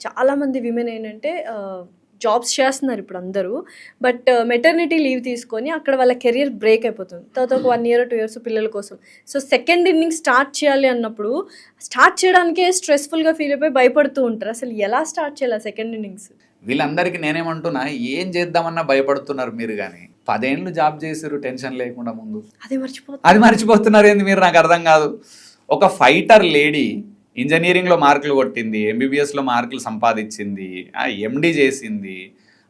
చాలామంది విమెన్ ఏంటంటే జాబ్స్ చేస్తున్నారు ఇప్పుడు అందరూ. బట్ మెటర్నిటీ లీవ్ తీసుకొని అక్కడ వాళ్ళ కెరియర్ బ్రేక్ అయిపోతుంది. తర్వాత ఒక 1 year 2 years పిల్లల కోసం. సో సెకండ్ ఇన్నింగ్ స్టార్ట్ చేయాలి అన్నప్పుడు స్టార్ట్ చేయడానికే స్ట్రెస్ఫుల్గా ఫీల్ అయిపోయి భయపడుతూ ఉంటారు. అసలు ఎలా స్టార్ట్ చేయాలి సెకండ్ ఇన్నింగ్స్? వీళ్ళందరికీ నేనేమంటున్నా, ఏం చేద్దామన్నా భయపడుతున్నారు మీరు. కానీ 10 ఏళ్ళు జాబ్ చేసారు టెన్షన్ లేకుండా, ముందు అది మర్చిపోతున్నారు ఏంది మీరు? నాకు అర్థం కాదు. ఒక ఫైటర్ లేడీ ఇంజనీరింగ్లో మార్కులు కొట్టింది, ఎంబీబీఎస్లో మార్కులు సంపాదించింది, ఎండి చేసింది,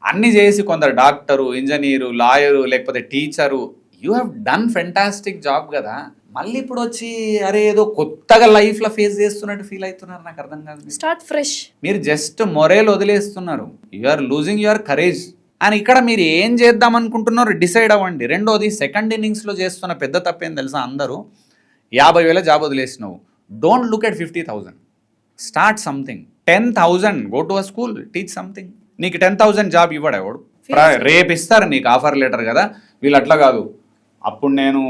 అన్నీ చేసి కొందరు డాక్టరు, ఇంజనీరు, లాయరు, లేకపోతే teacher. You have done fantastic job కదా. మళ్ళీ ఇప్పుడు వచ్చి అరే ఏదో కొత్తగా లైఫ్లో ఫేస్ చేస్తున్నట్టు ఫీల్ అవుతున్నారు. నాకు అర్థం కాదు. Start fresh. మీరు జస్ట్ మొరేల్ వదిలేస్తున్నారు. You are losing your courage. అని ఇక్కడ మీరు ఏం చేద్దాం అనుకుంటున్నారో డిసైడ్ అవ్వండి. రెండోది, సెకండ్ ఇన్నింగ్స్లో చేస్తున్న పెద్ద తప్పేం తెలుసా? అందరూ 50,000 జాబ్ వదిలేసినావు. Don't look at 50,000. Start something. 10,000 go to a school, teach something. నీకు 10,000 జాబ్ ఇవ్వడు ఎవడు. రేపు ఇస్తారు నీకు ఆఫర్ లెటర్ కదా. వీళ్ళు అట్లా కాదు, అప్పుడు నేను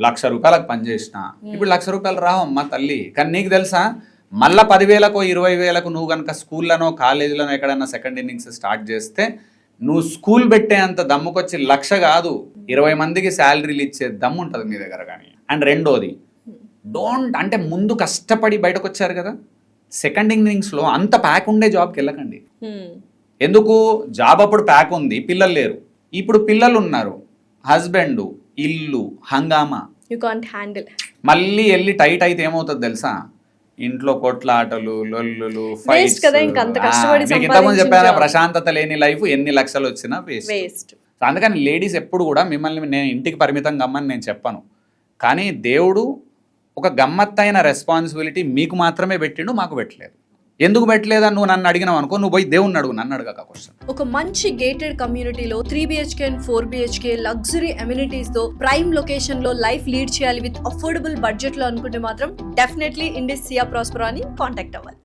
₹1,00,000 పనిచేసిన, ఇప్పుడు ₹1,00,000 రావమ్మా తల్లి. కానీ నీకు తెలుసా, మళ్ళీ 10,000కో 20,000కు నువ్వు కనుక స్కూల్లోనో కాలేజీలోనో ఎక్కడన్నా సెకండ్ ఇన్నింగ్స్ స్టార్ట్ చేస్తే నువ్వు స్కూల్ పెట్టే అంత దమ్ముకొచ్చి 1,00,000 కాదు 20 మందికి శాలరీలు ఇచ్చే దమ్ము ఉంటుంది మీ దగ్గర. కానీ అండ్ రెండోది, అంటే ముందు కష్టపడి బయటకు వచ్చారు కదా, సెకండ్ ఇన్నింగ్స్లో అంత ప్యాక్ ఉండే జాబ్కి వెళ్ళకండి. ఎందుకు? జాబ్ అప్పుడు ప్యాక్ ఉంది, పిల్లలు లేరు. ఇప్పుడు పిల్లలు ఉన్నారు, హస్బెండ్, ఇల్లు, హంగామా, యు కాంట్ హ్యాండిల్. మళ్ళీ వెళ్ళి టైట్ అయితే ఏమవుతుంది తెలుసా? ఇంట్లో కొట్లాటలు, లొల్లులు, ఫైట్స్. ఇంతకుముందు చెప్పాను, ప్రశాంతత లేని లైఫ్ ఎన్ని లక్షలు వచ్చినా వేస్ట్. అందుకని లేడీస్ ఎప్పుడు కూడా మిమ్మల్ని నేను ఇంటికి పరిమితం కమ్మని నేను చెప్పను. కానీ దేవుడు ఒక గమ్మత్తైన రెస్పాన్సిబిలిటీ మీకు మాత్రమే పెట్టిండు, మాకు పెట్టలేదు. ఎందుకు పెట్టలేదా నువ్వు నన్ను అడిగినావు అనుకో, నువ్వు పోయి దేవుణ్ణి అడుగు, నన్ను అడగక క్వశ్చన్. ఒక మంచి గేటెడ్ కమ్యూనిటీలో 3 BHK and 4 BHK luxury amenities తో ప్రైమ్ లొకేషన్ లో లైఫ్ లీడ్ చేయాలి విత్ అఫోర్డబుల్ బడ్జెట్ లో అనుకుంటే మాత్రం డెఫినెట్లీ ఇండిస్ సియా ప్రాస్పెరో అని కాంటాక్ట్ అవ్వాలి.